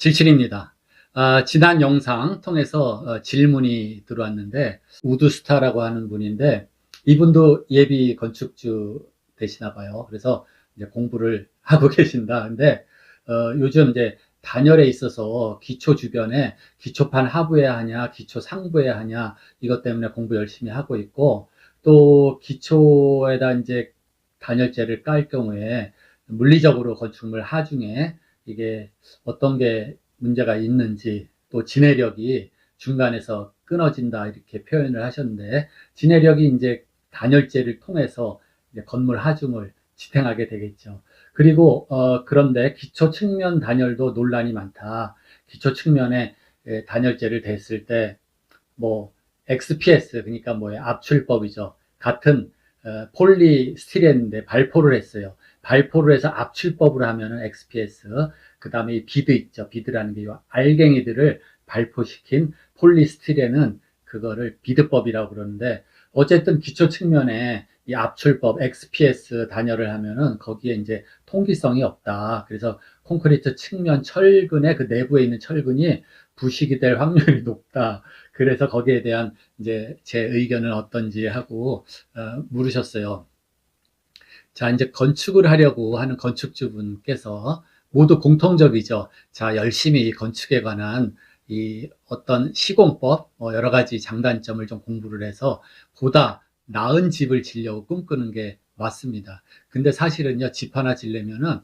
질칠입니다. 지난 영상 통해서 질문이 들어왔는데, 우드스타라고 하는 분인데, 이분도 예비 건축주 되시나 봐요. 그래서 이제 공부를 하고 계신다. 근데 요즘 이제 단열에 있어서 기초 주변에 기초판 하부해야 하냐, 기초 상부해야 하냐, 이것 때문에 공부 열심히 하고 있고, 또 기초에다 이제 단열재를 깔 경우에 물리적으로 건축물 하중에 이게 어떤 게 문제가 있는지, 또 진해력이 중간에서 끊어진다 이렇게 표현을 하셨는데, 진해력이 이제 단열재를 통해서 이제 건물 하중을 지탱하게 되겠죠. 그리고 그런데 기초 측면 단열도 논란이 많다. 기초 측면에 단열재를 댔을 때 뭐 XPS, 그러니까 뭐예요? 압출법이죠. 같은 폴리스티렌인데 발포를 했어요. 발포를 해서 압출법으로 하면은 XPS, 그 다음에 비드 있죠. 비드라는 게 알갱이들을 발포시킨 폴리스티렌은 그거를 비드법이라고 그러는데, 어쨌든 기초 측면에 이 압출법 XPS 단열을 하면은 거기에 이제 통기성이 없다. 그래서 콘크리트 측면 철근의 그 내부에 있는 철근이 부식이 될 확률이 높다. 그래서 거기에 대한 이제 제 의견은 어떤지 하고 물으셨어요. 자, 이제 건축을 하려고 하는 건축주분께서 모두 공통적이죠. 자, 열심히 건축에 관한 이 어떤 시공법, 여러 가지 장단점을 좀 공부를 해서 보다 나은 집을 지려고 꿈꾸는 게 맞습니다. 근데 사실은요, 집 하나 지려면은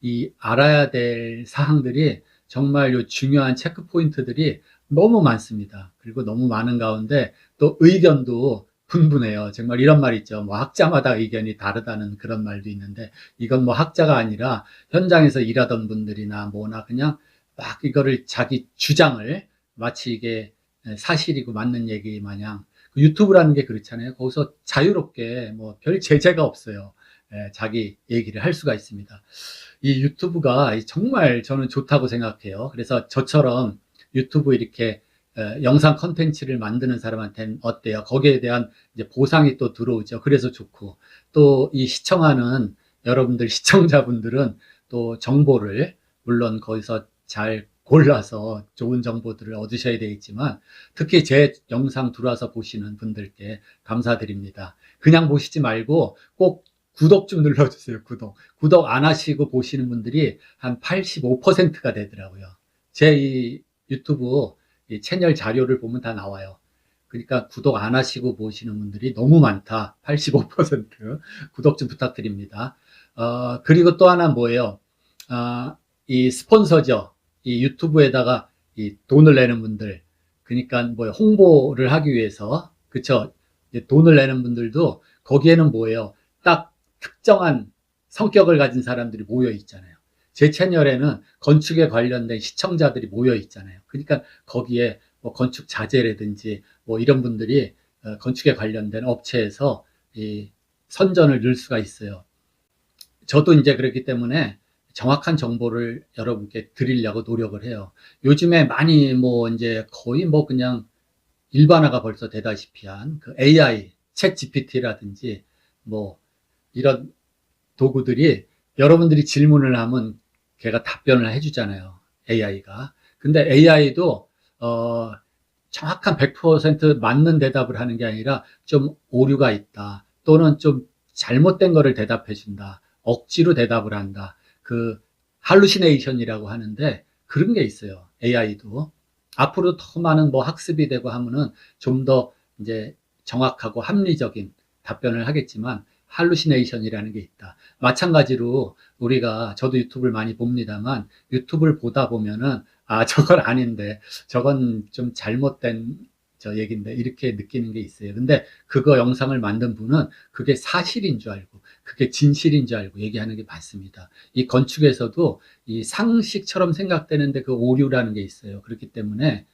이 알아야 될 사항들이 정말 요 중요한 체크 포인트들이 너무 많습니다. 그리고 너무 많은 가운데 또 의견도 분분해요. 정말 이런 말 있죠. 뭐 학자마다 의견이 다르다는 그런 말도 있는데, 이건 뭐 학자가 아니라 현장에서 일하던 분들이나 뭐나 그냥 막 이거를 자기 주장을 마치 이게 사실이고 맞는 얘기 마냥, 유튜브라는 게 그렇잖아요. 거기서 자유롭게 뭐 별 제재가 없어요. 자기 얘기를 할 수가 있습니다. 이 유튜브가 정말 저는 좋다고 생각해요. 그래서 저처럼 유튜브 이렇게 영상 컨텐츠를 만드는 사람한테는 어때요? 거기에 대한 이제 보상이 또 들어오죠. 그래서 좋고, 또 이 시청하는 여러분들 시청자분들은 또 정보를 물론 거기서 잘 골라서 좋은 정보들을 얻으셔야 되겠지만, 특히 제 영상 들어와서 보시는 분들께 감사드립니다. 그냥 보시지 말고 꼭 구독 좀 눌러주세요. 구독 안 하시고 보시는 분들이 한 85%가 되더라고요. 제 이 유튜브 이 채널 자료를 보면 다 나와요. 그러니까 구독 안 하시고 보시는 분들이 너무 많다. 85%. 구독 좀 부탁드립니다. 그리고 또 하나 뭐예요? 이 스폰서죠. 이 유튜브에다가 이 돈을 내는 분들. 그러니까 뭐 홍보를 하기 위해서, 그쵸? 이제 돈을 내는 분들도 거기에는 뭐예요? 딱 특정한 성격을 가진 사람들이 모여 있잖아요. 제 채널에는 건축에 관련된 시청자들이 모여 있잖아요. 그러니까 거기에 뭐 건축 자재라든지 뭐 이런 분들이 건축에 관련된 업체에서 이 선전을 넣을 수가 있어요. 저도 이제 그렇기 때문에 정확한 정보를 여러분께 드리려고 노력을 해요. 요즘에 많이 뭐 이제 거의 뭐 그냥 일반화가 벌써 되다시피 한 그 AI, 챗 GPT라든지 뭐 이런 도구들이, 여러분들이 질문을 하면 걔가 답변을 해주잖아요. AI가. 근데 AI도 정확한 100% 맞는 대답을 하는 게 아니라 좀 오류가 있다, 또는 좀 잘못된 거를 대답해 준다, 억지로 대답을 한다, 그 할루시네이션이라고 하는데 그런 게 있어요. AI도 앞으로 더 많은 뭐 학습이 되고 하면은 좀 더 이제 정확하고 합리적인 답변을 하겠지만, 할루시네이션이라는 게 있다. 마찬가지로 우리가, 저도 유튜브를 많이 봅니다만 유튜브를 보다 보면은 저건 아닌데, 저건 좀 잘못된 저 얘기인데, 이렇게 느끼는 게 있어요. 근데 그거 영상을 만든 분은 그게 사실인 줄 알고 그게 진실인 줄 알고 얘기하는 게 맞습니다. 이 건축에서도 이 상식처럼 생각되는데 그 오류라는 게 있어요. 그렇기 때문에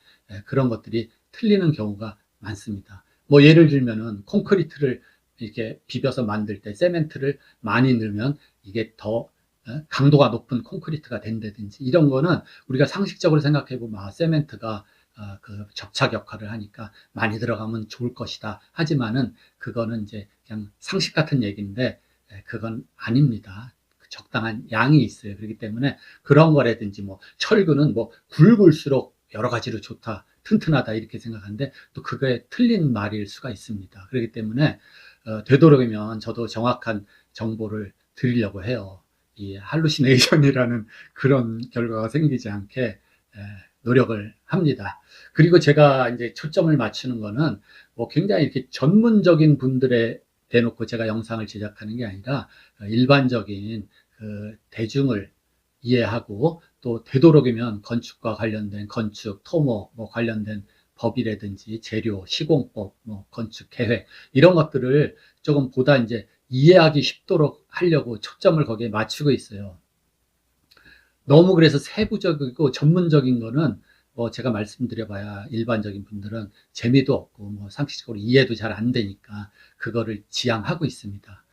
그런 것들이 틀리는 경우가 많습니다. 뭐 예를 들면은 콘크리트를 이렇게 비벼서 만들 때 세멘트를 많이 넣으면 이게 더 강도가 높은 콘크리트가 된다든지, 이런 거는 우리가 상식적으로 생각해 보면 세멘트가 그 접착 역할을 하니까 많이 들어가면 좋을 것이다. 하지만은 그거는 이제 그냥 상식 같은 얘기인데 그건 아닙니다. 적당한 양이 있어요. 그렇기 때문에 그런 거라든지 뭐 철근은 뭐 굵을수록 여러 가지로 좋다, 튼튼하다 이렇게 생각하는데 또 그게 틀린 말일 수가 있습니다. 그렇기 때문에 되도록이면 저도 정확한 정보를 드리려고 해요. 이 할루시네이션이라는 그런 결과가 생기지 않게 노력을 합니다. 그리고 제가 이제 초점을 맞추는 거는 뭐 굉장히 이렇게 전문적인 분들에 대놓고 제가 영상을 제작하는 게 아니라 일반적인 그 대중을 이해하고 또 되도록이면 건축과 관련된 건축, 토목, 뭐 관련된 법이라든지 재료, 시공법, 뭐 건축 계획 이런 것들을 조금 보다 이제 이해하기 쉽도록 하려고 초점을 거기에 맞추고 있어요. 너무 그래서 세부적이고 전문적인 거는 뭐 제가 말씀드려봐야 일반적인 분들은 재미도 없고 뭐 상식적으로 이해도 잘 안 되니까 그거를 지양하고 있습니다.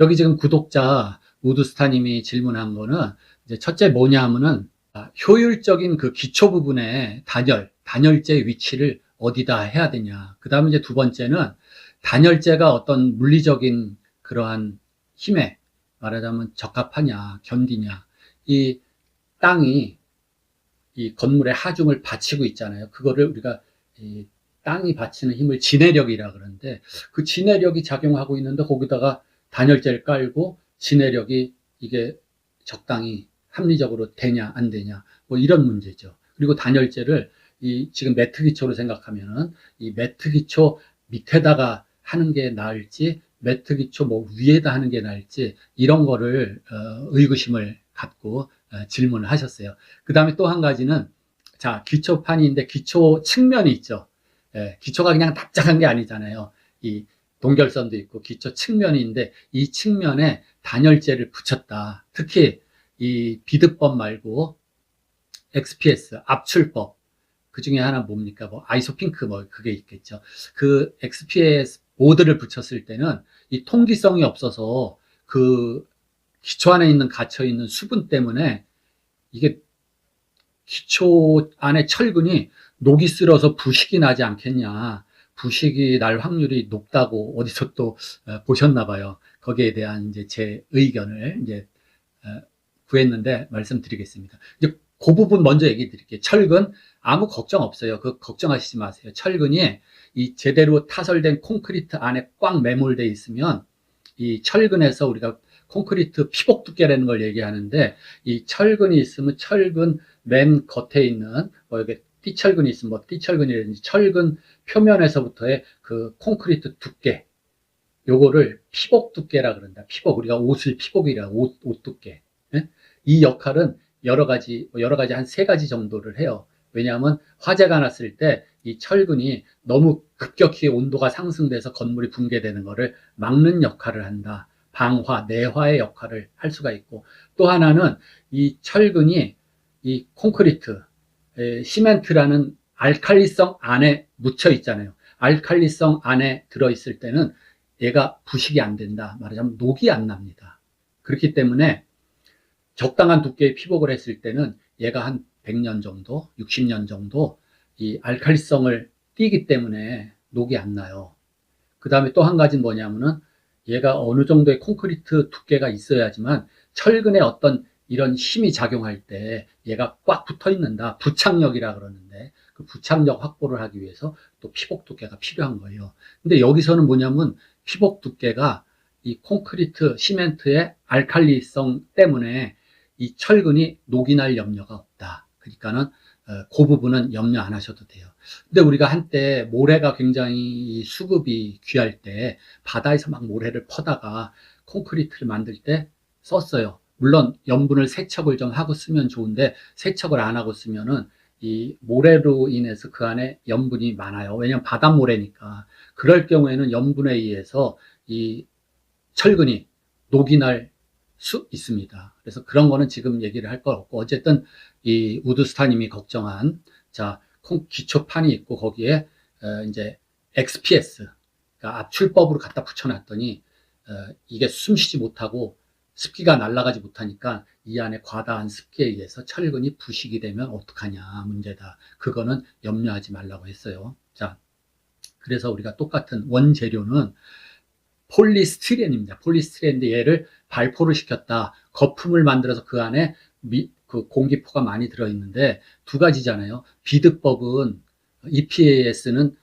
여기 지금 구독자 우드스타님이 질문한 거는 이제 첫째 뭐냐 하면은 효율적인 그 기초 부분에 단열재 위치를 어디다 해야 되냐. 그 다음에 이제 두 번째는 단열재가 어떤 물리적인 그러한 힘에 말하자면 적합하냐, 견디냐. 이 땅이 이 건물의 하중을 받치고 있잖아요. 그거를 우리가 이 땅이 받치는 힘을 지내력이라 그러는데 그 지내력이 작용하고 있는데 거기다가 단열재를 깔고 지내력이 이게 적당히 합리적으로 되냐 안 되냐 뭐 이런 문제죠. 그리고 단열재를 이 지금 매트 기초로 생각하면은 이 매트 기초 밑에다가 하는 게 나을지 매트 기초 뭐 위에다 하는 게 나을지 이런 거를 의구심을 갖고 질문을 하셨어요. 그 다음에 또 한 가지는 자 기초판인데 기초 측면이 있죠. 기초가 그냥 납작한 게 아니잖아요. 이 동결선도 있고 기초 측면인데 이 측면에 단열재를 붙였다. 특히 이 비드법 말고 XPS 압출법 그 중에 하나 뭡니까? 뭐 아이소핑크 뭐 그게 있겠죠. 그 XPS 보드를 붙였을 때는 이 통기성이 없어서 그 기초 안에 있는 갇혀 있는 수분 때문에 이게 기초 안에 철근이 녹이 쓸어서 부식이 나지 않겠냐. 부식이 날 확률이 높다고 어디서 또 보셨나 봐요. 거기에 대한 이제 제 의견을 이제 구했는데 말씀드리겠습니다. 이제 그 부분 먼저 얘기 드릴게요. 철근 아무 걱정 없어요. 그 걱정하시지 마세요. 철근이 이 제대로 타설된 콘크리트 안에 꽉 매몰돼 있으면 이 철근에서 우리가 콘크리트 피복 두께라는 걸 얘기하는데 이 철근이 있으면 철근 맨 겉에 있는 뭐 여기 띠철근이 있으면 뭐 띠철근이라든지 철근 표면에서부터의 그 콘크리트 두께 요거를 피복 두께라 그런다. 피복 우리가 옷을 피복이라 옷 두께. 예? 이 역할은 여러 가지 한 세 가지 정도를 해요. 왜냐하면 화재가 났을 때 이 철근이 너무 급격히 온도가 상승돼서 건물이 붕괴되는 것을 막는 역할을 한다. 방화, 내화의 역할을 할 수가 있고 또 하나는 이 철근이 이 콘크리트, 시멘트라는 알칼리성 안에 묻혀 있잖아요. 알칼리성 안에 들어있을 때는 얘가 부식이 안 된다. 말하자면 녹이 안 납니다. 그렇기 때문에 적당한 두께의 피복을 했을 때는 얘가 한 100년 정도, 60년 정도 이 알칼리성을 띠기 때문에 녹이 안 나요. 그 다음에 또 한 가지는 뭐냐면은 얘가 어느 정도의 콘크리트 두께가 있어야지만 철근에 어떤 이런 힘이 작용할 때 얘가 꽉 붙어 있는다. 부착력이라 그러는데 그 부착력 확보를 하기 위해서 또 피복 두께가 필요한 거예요. 근데 여기서는 뭐냐면 피복 두께가 이 콘크리트, 시멘트의 알칼리성 때문에 이 철근이 녹이 날 염려가 없다. 그러니까는 그 부분은 염려 안 하셔도 돼요. 근데 우리가 한때 모래가 굉장히 수급이 귀할 때 바다에서 막 모래를 퍼다가 콘크리트를 만들 때 썼어요. 물론 염분을 세척을 좀 하고 쓰면 좋은데 세척을 안 하고 쓰면은 이 모래로 인해서 그 안에 염분이 많아요. 왜냐하면 바닷모래니까. 그럴 경우에는 염분에 의해서 이 철근이 녹이 날 수 있습니다. 그래서 그런 거는 지금 얘기를 할 거 없고 어쨌든 이 우드스타님이 걱정한 자 기초판이 있고 거기에 이제 XPS 그러니까 압출법으로 갖다 붙여놨더니 이게 숨쉬지 못하고 습기가 날아가지 못하니까 이 안에 과다한 습기에 의해서 철근이 부식이 되면 어떡하냐 문제다. 그거는 염려하지 말라고 했어요. 자 그래서 우리가 똑같은 원재료는 폴리스티렌입니다. 폴리스티렌인데 얘를 발포를 시켰다. 거품을 만들어서 그 안에 그 공기포가 많이 들어있는데 두 가지잖아요. 비드법은 EPAS는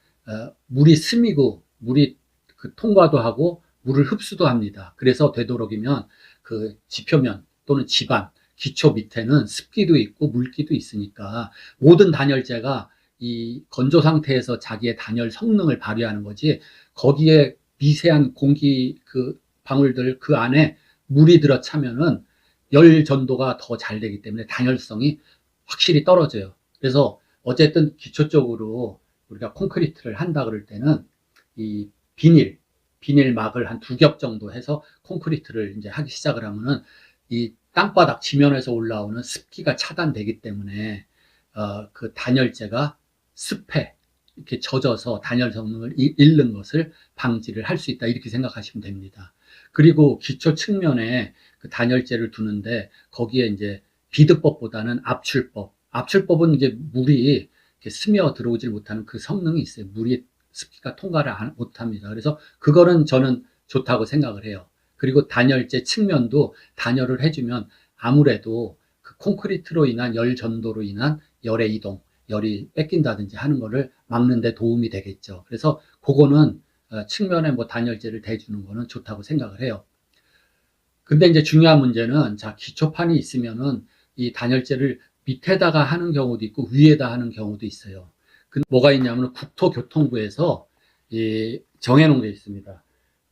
물이 스미고 물이 그 통과도 하고 물을 흡수도 합니다. 그래서 되도록이면 그 지표면 또는 지반, 기초 밑에는 습기도 있고 물기도 있으니까 모든 단열재가 이 건조 상태에서 자기의 단열 성능을 발휘하는 거지, 거기에 미세한 공기 그 방울들 그 안에 물이 들어차면은 열 전도가 더 잘 되기 때문에 단열성이 확실히 떨어져요. 그래서 어쨌든 기초적으로 우리가 콘크리트를 한다 그럴 때는 이 비닐막을 한 2겹 정도 해서 콘크리트를 이제 하기 시작을 하면은 이 땅바닥 지면에서 올라오는 습기가 차단되기 때문에 그 단열재가 습해 이렇게 젖어서 단열 성능을 잃는 것을 방지를 할 수 있다, 이렇게 생각하시면 됩니다. 그리고 기초 측면에 그 단열재를 두는데 거기에 이제 비드법보다는 압출법은 이제 물이 이렇게 스며 들어오질 못하는 그 성능이 있어요. 물이 습기가 통과를 못합니다. 그래서 그거는 저는 좋다고 생각을 해요. 그리고 단열재 측면도 단열을 해주면 아무래도 그 콘크리트로 인한 열 전도로 인한 열의 이동, 열이 뺏긴다든지 하는 거를 막는 데 도움이 되겠죠. 그래서 그거는 측면에 뭐 단열재를 대주는 거는 좋다고 생각을 해요. 근데 이제 중요한 문제는, 자, 기초판이 있으면은 이 단열재를 밑에다가 하는 경우도 있고 위에다 하는 경우도 있어요. 그 뭐가 있냐면 국토교통부에서 정해놓은 게 있습니다.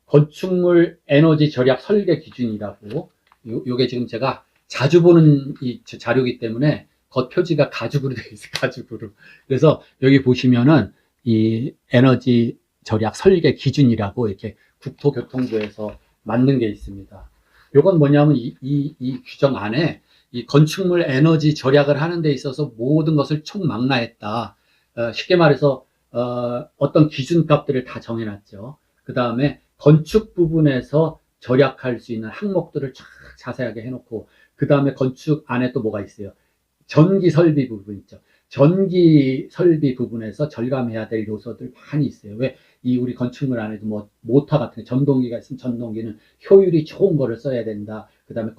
건축물 에너지 절약 설계 기준이라고. 요게 지금 제가 자주 보는 이 자료이기 때문에 겉표지가 가죽으로 되어 있어요. 가죽으로. 그래서 여기 보시면은 이 에너지 절약 설계 기준이라고 이렇게 국토교통부에서 만든 게 있습니다. 요건 뭐냐면 이 규정 안에 이 건축물 에너지 절약을 하는 데 있어서 모든 것을 총망라했다. 쉽게 말해서 어떤 기준값들을 다 정해놨죠. 그 다음에 건축 부분에서 절약할 수 있는 항목들을 쫙 자세하게 해놓고, 그 다음에 건축 안에 또 뭐가 있어요? 전기 설비 부분 있죠. 전기 설비 부분에서 절감해야 될 요소들 많이 있어요. 왜? 우리 건축물 안에도 뭐 모터 같은 전동기가 있으면 전동기는 효율이 좋은 거를 써야 된다. 그 다음에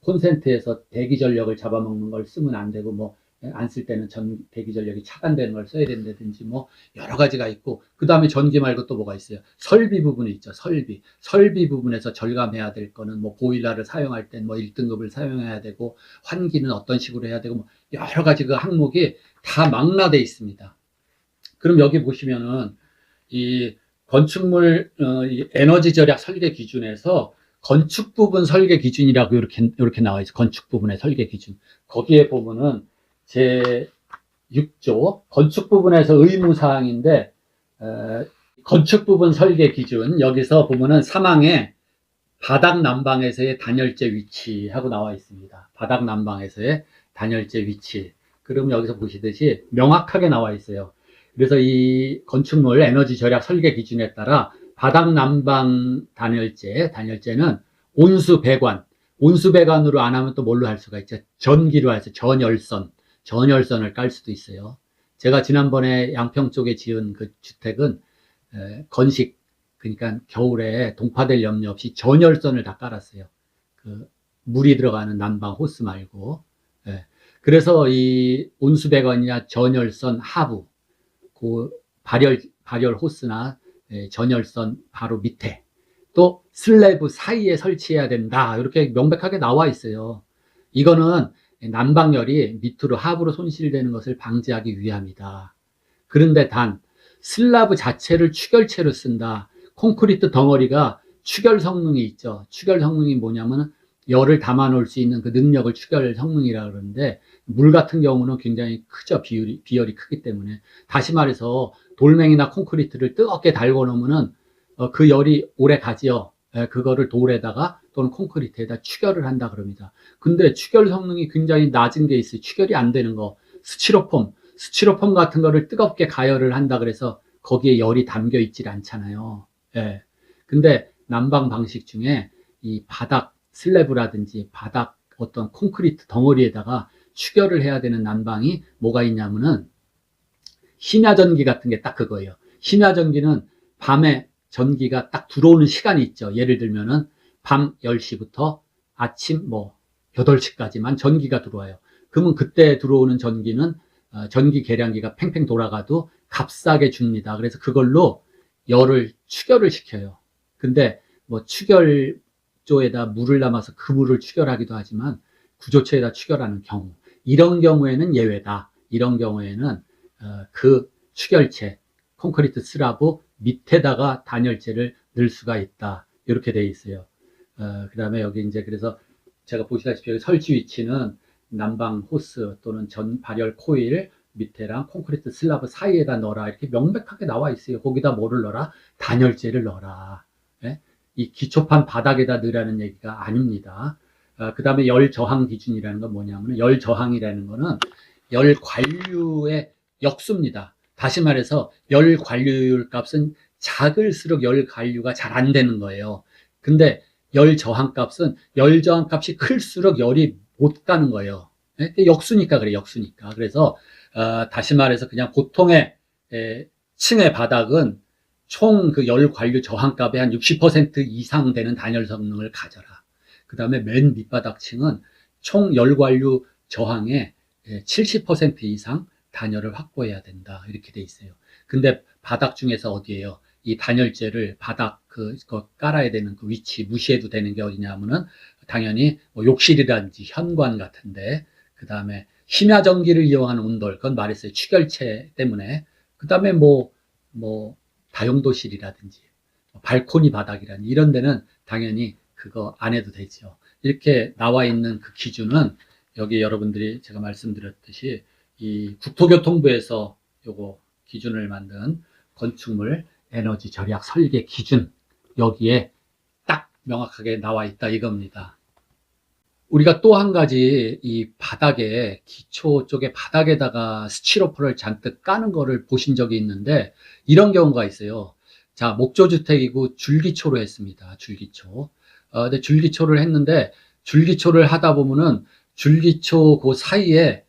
콘센트에서 대기 전력을 잡아먹는 걸 쓰면 안 되고, 뭐 안 쓸 때는 대기 전력이 차단되는 걸 써야 된다든지 뭐 여러 가지가 있고, 그 다음에 전기 말고 또 뭐가 있어요? 설비 부분이 있죠. 설비 부분에서 절감해야 될 거는 뭐 보일러를 사용할 땐 뭐 1등급을 사용해야 되고, 환기는 어떤 식으로 해야 되고, 뭐 여러 가지 그 항목이 다 망라돼 있습니다. 그럼 여기 보시면은 이 건축물 이 에너지 절약 설계 기준에서 건축 부분 설계 기준이라고 이렇게 나와 있어요. 건축 부분의 설계 기준. 거기에 보면은 제 6조 건축 부분에서 의무사항인데, 건축 부분 설계 기준, 여기서 보면은 3항에 바닥 난방에서의 단열재 위치하고 나와 있습니다. 바닥 난방에서의 단열재 위치. 그럼 여기서 보시듯이 명확하게 나와 있어요. 그래서 이 건축물 에너지 절약 설계 기준에 따라 바닥 난방 단열재는 온수 배관으로 안 하면 또 뭘로 할 수가 있죠? 전기로 할 수, 전열선을 깔 수도 있어요. 제가 지난번에 양평 쪽에 지은 그 주택은 건식, 그러니까 겨울에 동파될 염려 없이 전열선을 다 깔았어요. 그 물이 들어가는 난방 호스 말고. 그래서 이 온수 배관이나 전열선 하부, 그 발열 호스나 전열선 바로 밑에, 또 슬래브 사이에 설치해야 된다, 이렇게 명백하게 나와 있어요. 이거는 난방열이 밑으로 하부로 손실되는 것을 방지하기 위함이다. 그런데 단 슬라브 자체를 추결체로 쓴다. 콘크리트 덩어리가 추결 성능이 있죠. 추결 성능이 뭐냐면 열을 담아 놓을 수 있는 그 능력을 추결 성능이라 그러는데, 물 같은 경우는 굉장히 크죠. 비열이 크기 때문에. 다시 말해서 돌멩이나 콘크리트를 뜨겁게 달궈 놓으면은 그 열이 오래 가지요. 그거를 돌에다가 또는 콘크리트에다 추결을 한다 그럽니다. 근데 추결 성능이 굉장히 낮은 게 있어요. 추결이 안 되는 거. 스티로폼 같은 거를 뜨겁게 가열을 한다 그래서 거기에 열이 담겨 있질 않잖아요. 근데 난방 방식 중에 이 바닥 슬래브라든지 바닥 어떤 콘크리트 덩어리에다가 추결을 해야 되는 난방이 뭐가 있냐면은 심야전기 같은 게 딱 그거예요. 심야전기는 밤에 전기가 딱 들어오는 시간이 있죠. 예를 들면은 밤 10시부터 아침 뭐 8시까지만 전기가 들어와요. 그러면 그때 들어오는 전기는 전기 계량기가 팽팽 돌아가도 값싸게 줍니다. 그래서 그걸로 열을 축열을 시켜요. 근데 뭐 축열조에다 물을 담아서 그 물을 축열하기도 하지만 구조체에다 축열하는 경우, 이런 경우에는 예외다. 이런 경우에는 그 축열체, 콘크리트 슬라브 밑에다가 단열재를 넣을 수가 있다. 이렇게 돼 있어요. 그 다음에 여기 이제 그래서 제가 보시다시피 여기 설치 위치는 난방 호스 또는 전 발열 코일 밑에랑 콘크리트 슬라브 사이에다 넣어라. 이렇게 명백하게 나와 있어요. 거기다 뭐를 넣어라? 단열재를 넣어라. 예? 이 기초판 바닥에다 넣으라는 얘기가 아닙니다. 그 다음에 열 저항 기준이라는 건 뭐냐면, 열 저항이라는 거는 열 관류의 역수입니다. 다시 말해서 열 관류율 값은 작을수록 열 관류가 잘 안 되는 거예요. 근데 열 저항 값은 열 저항 값이 클수록 열이 못 가는 거예요. 역수니까 그래, 역수니까. 그래서 다시 말해서 그냥 보통의 층의 바닥은 총 그 열 관류 저항 값의 한 60% 이상 되는 단열 성능을 가져라. 그 다음에 맨 밑바닥 층은 총 열 관류 저항의 70% 이상 단열을 확보해야 된다. 이렇게 돼 있어요. 근데 바닥 중에서 어디예요? 이 단열재를 바닥 그거 깔아야 되는 그 위치 무시해도 되는 게 어디냐면은 당연히 뭐 욕실이라든지 현관 같은데, 그 다음에 심야 전기를 이용하는 온돌, 그건 말했어요. 축열체 때문에. 그 다음에 뭐 다용도실이라든지 발코니 바닥이라든지 이런 데는 당연히 그거 안 해도 되죠. 이렇게 나와 있는 그 기준은 여기 여러분들이 제가 말씀드렸듯이 이 국토교통부에서 요거 기준을 만든 건축물 에너지 절약 설계 기준, 여기에 딱 명확하게 나와 있다 이겁니다. 우리가 또 한 가지 이 바닥에, 기초 쪽에 바닥에다가 스티로폼을 잔뜩 까는 거를 보신 적이 있는데, 이런 경우가 있어요. 자, 목조주택이고 줄기초로 했습니다. 줄기초. 근데 줄기초를 했는데, 줄기초를 하다 보면은 줄기초 그 사이에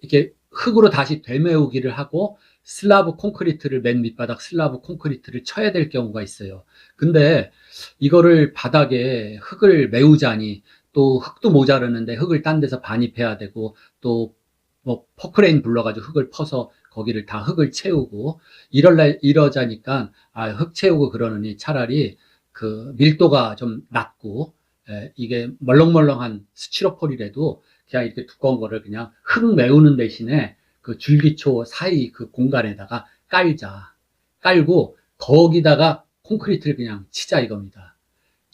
이렇게 흙으로 다시 되메우기를 하고 슬라브 콘크리트를, 맨 밑바닥 슬라브 콘크리트를 쳐야 될 경우가 있어요. 근데 이거를 바닥에 흙을 메우자니 또 흙도 모자르는데 흙을 딴 데서 반입해야 되고, 또 뭐 포크레인 불러가지고 흙을 퍼서 거기를 다 흙을 채우고 이러자니까 흙 채우고 그러느니 차라리 그 밀도가 좀 낮고 이게 멀렁멀렁한 스티로폴이라도 그냥 이렇게 두꺼운 거를 그냥 흙 메우는 대신에 그 줄기초 사이 그 공간에다가 깔고 거기다가 콘크리트를 그냥 치자 이겁니다.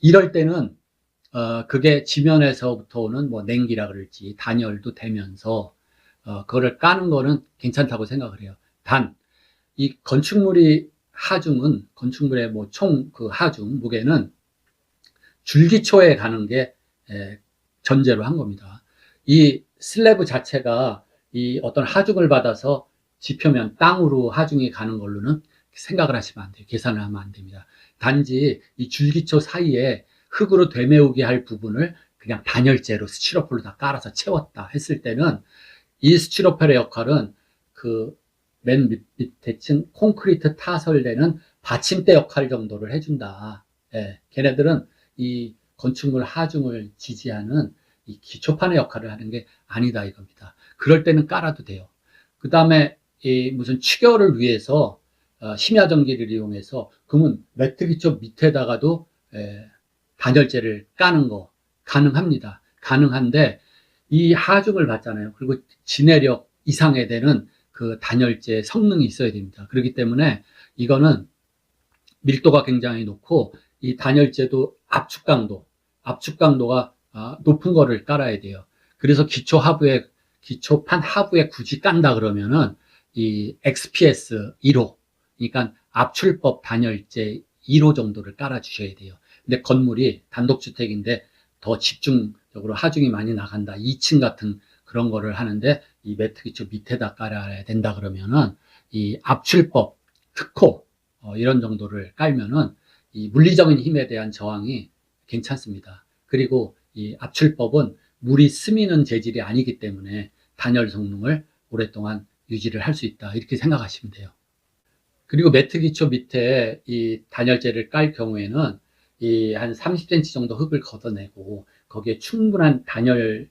이럴 때는 그게 지면에서부터 오는 뭐 냉기라 그럴지 단열도 되면서 그거를 까는 거는 괜찮다고 생각을 해요. 단 이 건축물이 하중은, 건축물의 뭐 총 그 하중 무게는 줄기초에 가는 게 전제로 한 겁니다. 이 슬래브 자체가 이 어떤 하중을 받아서 지표면 땅으로 하중이 가는 걸로는 생각을 하시면 안 돼요. 계산을 하면 안 됩니다. 단지 이 줄기초 사이에 흙으로 되메우게 할 부분을 그냥 단열재로 스티로폴로 다 깔아서 채웠다 했을 때는 이 스티로폴의 역할은 그 맨 밑에 층 콘크리트 타설되는 받침대 역할 정도를 해준다. 걔네들은 이 건축물 하중을 지지하는 이 기초판의 역할을 하는 게 아니다 이겁니다. 그럴 때는 깔아도 돼요. 그 다음에 이 무슨 축열을 위해서 심야 전기를 이용해서, 그러면 매트 기초 밑에다가도 단열재를 까는 거 가능합니다. 가능한데 이 하중을 받잖아요. 그리고 진해력 이상에 되는 그 단열재 성능이 있어야 됩니다. 그렇기 때문에 이거는 밀도가 굉장히 높고 이 단열재도 압축강도가 높은 거를 깔아야 돼요. 그래서 기초판 하부에 굳이 깐다 그러면은 이 XPS 1호, 그러니까 압출법 단열재 1호 정도를 깔아 주셔야 돼요. 근데 건물이 단독주택인데 더 집중적으로 하중이 많이 나간다, 2층 같은 그런 거를 하는데 이 매트 기초 밑에다 깔아야 된다 그러면은 이 압출법 특호 이런 정도를 깔면은 이 물리적인 힘에 대한 저항이 괜찮습니다. 그리고 이 압출법은 물이 스미는 재질이 아니기 때문에 단열 성능을 오랫동안 유지를 할 수 있다, 이렇게 생각하시면 돼요. 그리고 매트 기초 밑에 이 단열재를 깔 경우에는 이 한 30cm 정도 흙을 걷어내고 거기에 충분한 단열,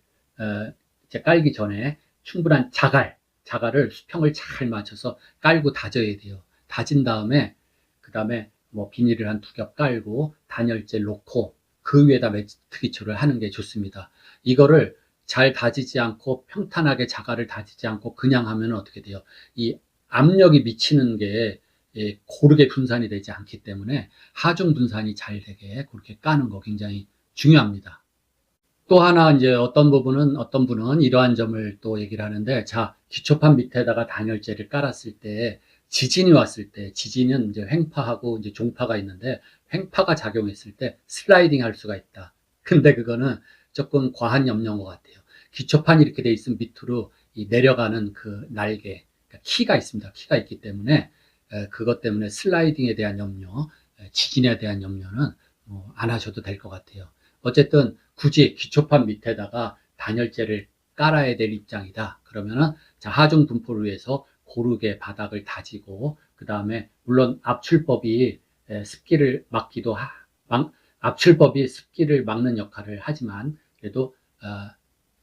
이제 깔기 전에 충분한 자갈을 수평을 잘 맞춰서 깔고 다져야 돼요. 다진 다음에, 그 다음에 뭐 비닐을 한 2겹 깔고 단열재 놓고 그 위에다 매트 기초를 하는 게 좋습니다. 이거를 잘 다지지 않고 평탄하게 자갈을 다지지 않고 그냥 하면 어떻게 돼요? 이 압력이 미치는 게 고르게 분산이 되지 않기 때문에 하중 분산이 잘 되게 그렇게 까는 거 굉장히 중요합니다. 또 하나 이제 어떤 분은 이러한 점을 또 얘기를 하는데, 자, 기초판 밑에다가 단열재를 깔았을 때 지진이 왔을 때, 지진은 이제 횡파하고 이제 종파가 있는데, 횡파가 작용했을 때 슬라이딩 할 수가 있다. 근데 그거는 조금 과한 염려인 것 같아요. 기초판이 이렇게 돼 있으면 밑으로 이 내려가는 그 날개, 그러니까 키가 있습니다. 키가 있기 때문에 그것 때문에 슬라이딩에 대한 염려, 지진에 대한 염려는 안 하셔도 될 것 같아요. 어쨌든 굳이 기초판 밑에다가 단열재를 깔아야 될 입장이다. 그러면은 자, 하중 분포를 위해서 고르게 바닥을 다지고, 그 다음에 물론 압출법이 습기를 막기도 압출법이 습기를 막는 역할을 하지만, 그래도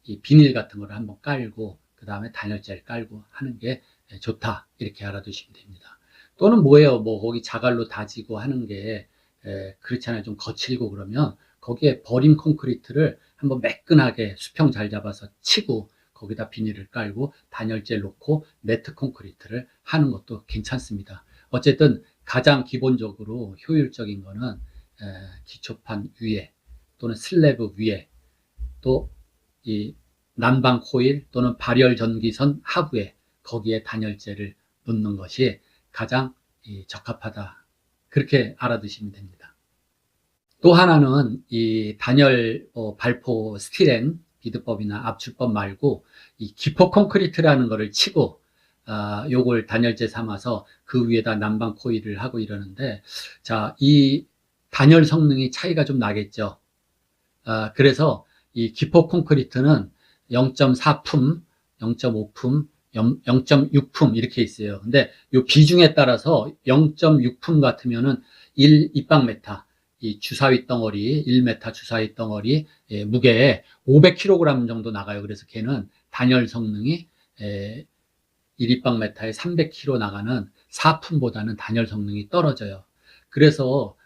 이 비닐 같은 거를 한번 깔고 그 다음에 단열재를 깔고 하는 게 좋다, 이렇게 알아두시면 됩니다. 또는 뭐예요? 뭐 거기 자갈로 다지고 하는 게 그렇잖아요. 좀 거칠고 그러면 거기에 버림 콘크리트를 한번 매끈하게 수평 잘 잡아서 치고 거기다 비닐을 깔고 단열재를 놓고 매트 콘크리트를 하는 것도 괜찮습니다. 어쨌든 가장 기본적으로 효율적인 거는 기초판 위에 또는 슬래브 위에, 또 이 난방 코일 또는 발열 전기선 하부에 거기에 단열재를 놓는 것이 가장 적합하다, 그렇게 알아두시면 됩니다. 또 하나는 이 단열 발포 스티렌 비드법이나 압출법 말고 이 기포 콘크리트라는 거를 치고 요걸 단열재 삼아서 그 위에다 난방 코일을 하고 이러는데, 자, 이 단열 성능이 차이가 좀 나겠죠. 그래서 이 기포 콘크리트는 0.4품, 0.5품, 0.6품 이렇게 있어요. 근데 이 비중에 따라서 0.6품 같으면은 1 입방메타, 이 주사위 덩어리, 1m 주사위 덩어리 무게에 500kg 정도 나가요. 그래서 걔는 단열 성능이 1 입방메타에 300kg 나가는 4품보다는 단열 성능이 떨어져요. 그래서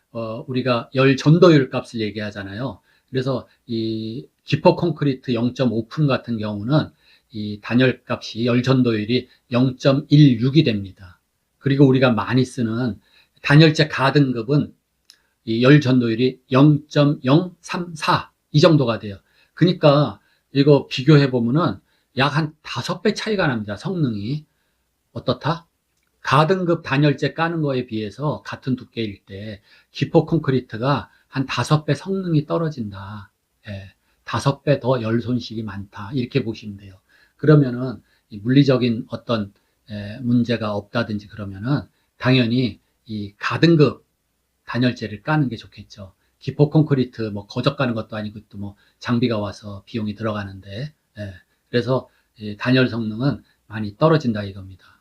우리가 열 전도율 값을 얘기하잖아요. 그래서 이 기포 콘크리트 0.5품 같은 경우는 이 단열 값이 열 전도율이 0.16이 됩니다. 그리고 우리가 많이 쓰는 단열재 가등급은 이 열 전도율이 0.034 이 정도가 돼요. 그러니까 이거 비교해 보면은 약 한 5배 차이가 납니다. 성능이. 어떻다? 가등급 단열재 까는 거에 비해서 같은 두께일 때 기포 콘크리트가 한 5배 성능이 떨어진다. 5배 더 열 손실이 많다. 이렇게 보시면 돼요. 그러면은 물리적인 어떤 문제가 없다든지 그러면은 당연히 이 가등급 단열재를 까는 게 좋겠죠. 기포 콘크리트 뭐 거적 가는 것도 아니고 또 뭐 장비가 와서 비용이 들어가는데, 그래서 단열 성능은 많이 떨어진다 이겁니다.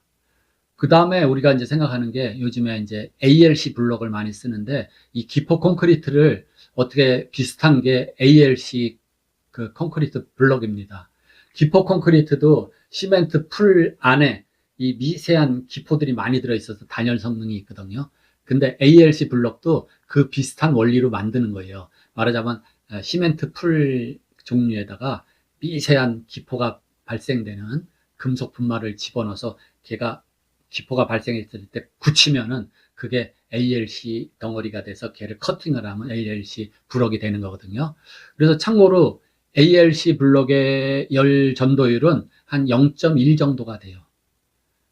그 다음에 우리가 이제 생각하는 게 요즘에 이제 ALC 블록을 많이 쓰는데, 이 기포 콘크리트를 어떻게 비슷한 게 ALC 그 콘크리트 블록입니다. 기포 콘크리트도 시멘트 풀 안에 이 미세한 기포들이 많이 들어있어서 단열 성능이 있거든요. 근데 ALC 블록도 그 비슷한 원리로 만드는 거예요. 말하자면 시멘트 풀 종류에다가 미세한 기포가 발생되는 금속 분말을 집어넣어서 걔가 기포가 발생했을 때 굳히면은 그게 ALC 덩어리가 돼서 걔를 커팅을 하면 ALC 블록이 되는 거거든요. 그래서 참고로 ALC 블록의 열 전도율은 한 0.1 정도가 돼요.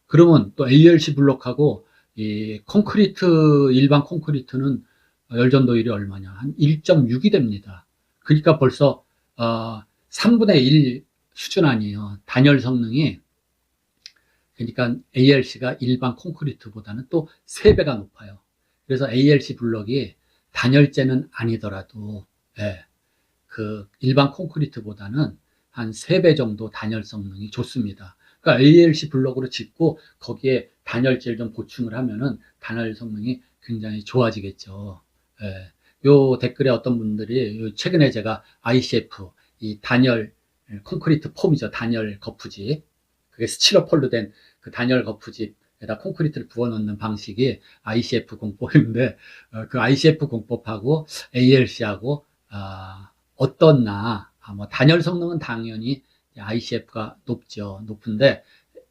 그러면 또 ALC 블록하고 이 콘크리트, 일반 콘크리트는 열 전도율이 얼마냐? 한 1.6이 됩니다. 그러니까 벌써 3분의 1 수준 아니에요. 단열 성능이. 그러니까 ALC가 일반 콘크리트보다는 또 3배가 높아요. 그래서 ALC 블록이 단열재는 아니더라도 그 일반 콘크리트보다는 한 3배 정도 단열 성능이 좋습니다. 그러니까 ALC 블록으로 짓고 거기에 단열재를 좀 보충을 하면은 단열 성능이 굉장히 좋아지겠죠. 요 댓글에 어떤 분들이 최근에 제가 ICF, 이 단열 콘크리트 폼이죠. 단열 거푸집. 그게 스티로폴로 된 그 단열 거푸집에다 콘크리트를 부어 넣는 방식이 ICF 공법인데, 그 ICF 공법하고 ALC하고, 어떻나, 뭐 단열 성능은 당연히 ICF가 높은데,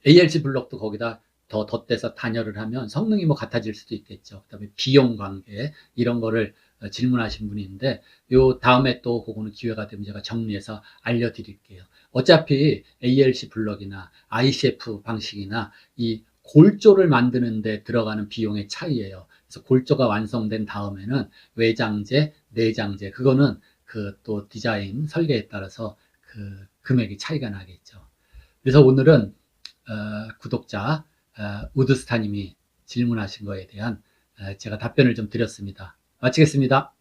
ALC 블록도 거기다 더 덧대서 단열을 하면 성능이 뭐 같아질 수도 있겠죠. 그다음에 비용 관계 이런 거를 질문하신 분이 있는데, 요 다음에 또 그거는 기회가 되면 제가 정리해서 알려드릴게요. 어차피 ALC 블럭이나 ICF 방식이나 이 골조를 만드는 데 들어가는 비용의 차이예요. 그래서 골조가 완성된 다음에는 외장재, 내장재, 그거는 그 또 디자인 설계에 따라서 그 금액이 차이가 나겠죠. 그래서 오늘은 구독자 우드스타님이 질문하신 거에 대한 제가 답변을 좀 드렸습니다. 마치겠습니다.